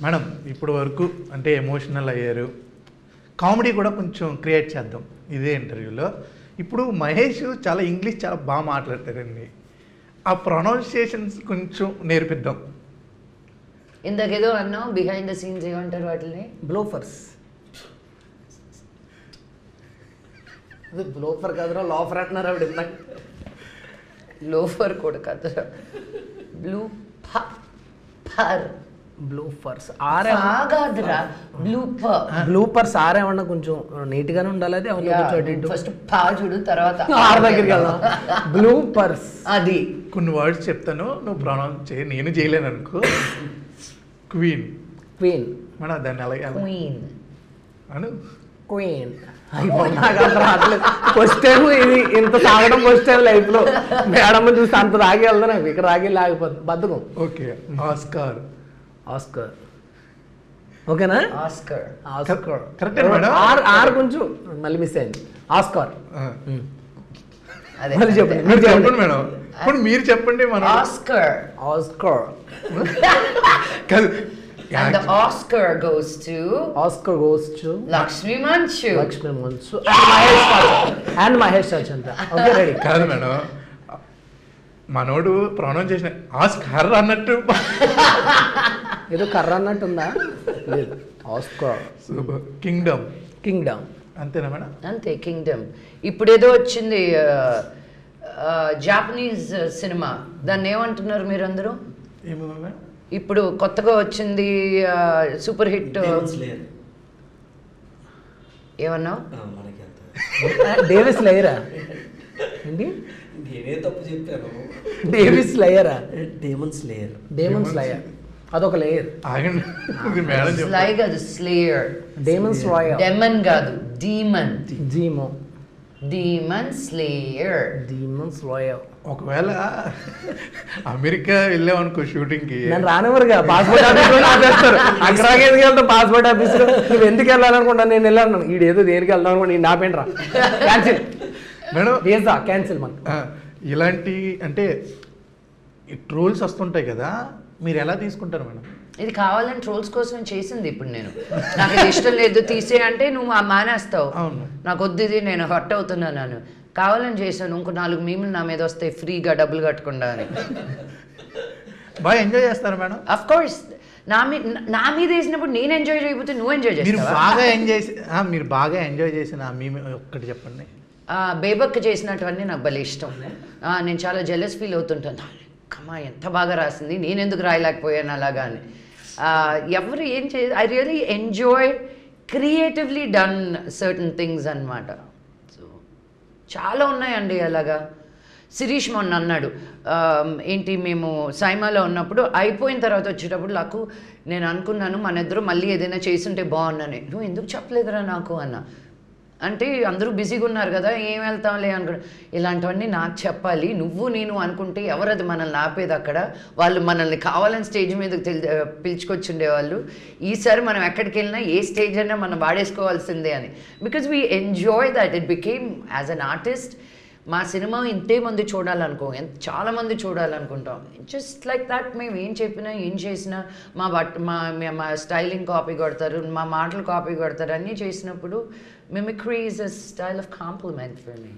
Madam ఇప్పుడు వరకు అంటే ఎమోషనల్ అయ్యారు, కామెడీ కూడా కొంచెం క్రియేట్ చేద్దాం ఇదే ఇంటర్వ్యూలో. ఇప్పుడు మహేష్ చాలా ఇంగ్లీష్ చాలా బాగా మాట్లాడతారండి, ఆ ప్రొనౌన్సియేషన్స్ కొంచెం నేర్పిద్దాం. ఇందాకేదో అన్నావు బిహైండ్ ద సీన్స్ ఏమంటారు వాటిని? బ్లోఫర్స్. అది బ్లోఫర్ కదరా, లోఫర్ అంటున్నారు ఆవిడ. ఇందాక లోఫర్ కూడా కదరా, బ్లూ ఫర్ బ్లూఫర్స్ కాదురా, బ్లూపర్. బ్లూపర్స్ ఆరేమన్నా కొంచెం నీట్ గానే ఉండాలి. అది ఫస్ట్ పా చూడు, తర్వాత ఆర్ దగ్గరికి వెళ్దాం. బ్లూపర్స్ అది కొన్ని వర్డ్స్ చెప్తాను, నువ్వు ప్రొనౌన్స్ చేయి, నేను చేయలేను అనుకో. క్వీన్. క్వీన్ మేడం దాన్ని అలాగే క్వీన్. అను క్వీన్. ఫస్ట్ టైం ఇది ఇంత తాగడం ఫస్ట్ టైం లైఫ్ లో. మేడం చూస్తే అంత తాగి వెళ్దా, నాకు ఇక్కడ తాగి లాగిపోతుంది బద్దకం. ఓకే. ఆస్కార్. ఆస్కర్. ఓకేనా? Oscar. Oscar correct madam. Or కొంచెం మళ్ళీ మిస్ అయింది. ఆస్కార్. అదే మళ్ళీ చెప్పండి, మీరు చెప్పండి మేడం. ఇప్పుడు మీరు చెప్పండి. మనం ఆస్కర్. ఆస్కర్ కాదు. And the Oscar goes to Oscar goes to Lakshmi Manchu. Lakshmi Manchu and Mahesh Rajchandra. Okay, ready? కాదు మేడం, మనోడు ప్రొనౌన్సియేషన్ ఆస్కార్ అన్నట్టు. ఏదో కర్ర అన్నట్టుందా? లేదు. ఆస్కార్. సూపర్. కింగ్డమ్. కింగ్డమ్. అంతేనా మేడం? అంతే, కింగ్డమ్. ఇప్పుడేదో వచ్చింది జాపనీస్ సినిమా, దాన్ని ఏమంటున్నారు మీరు అందరూ? ఏమో మేడం. ఇప్పుడు కొత్తగా వచ్చింది సూపర్ హిట్. ఏమన్నావు? డేవిస్ లయరా ఏంటి? నేనే తప్పు చెప్పాను. డేవిస్ లయరా? Demons layer. డేమన్స్ లయర్ అదొక లేయర్. ఆగండి, ఇది మేడం చెప్పండి. స్లై కాదు, స్లేయర్. డేమన్స్ రాయర్. డెమన్ కాదు, డీమన్. జీమో. Demon slayer. డీమన్స్ రాయర్. ఒకవేళ అమెరికా వెళ్ళామనుకో షూటింగ్ కి, నేను రానివ్వరుగా, పాస్పోర్ట్ ఆఫీస్ లో ఆపేస్తారు. అక్కడ ఎందుకు వెళ్తాం పాస్పోర్ట్ ఆఫీస్ లో? నువ్వు ఎందుకు వెళ్ళాలనుకుంటా? నేను వెళ్ళాను. ఈడేదో దేనికి వెళ్దాం అనుకోండి, నా పెంట్రా క్యాన్సిల్ మేడం. Visa cancel. మనకు ఇలాంటి అంటే ట్రోల్స్ వస్తుంటాయి కదా, మీరు ఎలా తీసుకుంటారు మేడం? ఇది కావాలని ట్రోల్స్ కోసం చేసింది. ఇప్పుడు నేను నాకు ఇది ఇష్టం లేదు తీసే అంటే నువ్వు మానేస్తావు. అవును. నాకు వద్దు, ఇది నేను హర్ట్ అవుతున్నాను. కావాలని చేశాను, ఇంకో 4 మీములు నా మీద వస్తాయి ఫ్రీగా డబ్బులు కట్టకుండా అని. బాగా ఎంజాయ్ చేస్తారు మేడం? Of course. నా మీద వేసినప్పుడు నేను ఎంజాయ్ చేయకపోతే నువ్వు ఎంజాయ్ మీరు చేస్తావా? బాగా ఎంజాయ్ చేసిన మేము ఒక్కటి చెప్పండి. బేబక్ చేసినటువన్నీ నాకు భలే ఇష్టం. నేను చాలా జెలస్ ఫీల్ అవుతుంటాను. కమ్మా ఎంత బాగా రాసింది, నేను ఎందుకు రాయలేకపోయాను అలాగా అని. ఎవరు ఏం I really enjoy creatively done certain things అన్నమాట. సో చాలా ఉన్నాయండి అలాగా. శిరీష్ మొన్న అన్నాడు, ఏంటి మేము సైమాలో ఉన్నప్పుడు అయిపోయిన తర్వాత వచ్చేటప్పుడు నాకు నేను అనుకున్నాను మన ఇద్దరు మళ్ళీ ఏదైనా చేసుంటే బాగున్నాను. నువ్వు ఎందుకు చెప్పలేదురా నాకు అన్న. అంటే అందరూ బిజీగా ఉన్నారు కదా, ఏం వెళ్తాంలే అనుకున్నా. ఇలాంటివన్నీ నాకు చెప్పాలి, నువ్వు నేను అనుకుంటే ఎవరది మనల్ని ఆపేది? అక్కడ వాళ్ళు మనల్ని కావాలని స్టేజ్ మీదకి పిలుచుకొచ్చుండేవాళ్ళు. ఈసారి మనం ఎక్కడికి వెళ్ళినా ఏ స్టేజ్ అయినా మనం వాడేసుకోవాల్సిందే అని. Because we enjoy that. It became as an artist. మా సినిమా ఇంతే మంది చూడాలనుకో, చాలా మంది చూడాలనుకుంటాం. Just like that. మేము ఏం చెప్పినా ఏం చేసినా మా స్టైలింగ్ కాపీ కొడతారు, మా మాటలు కాపీ కొడతారు. అన్నీ చేసినప్పుడు mimicry is a style of compliment for me.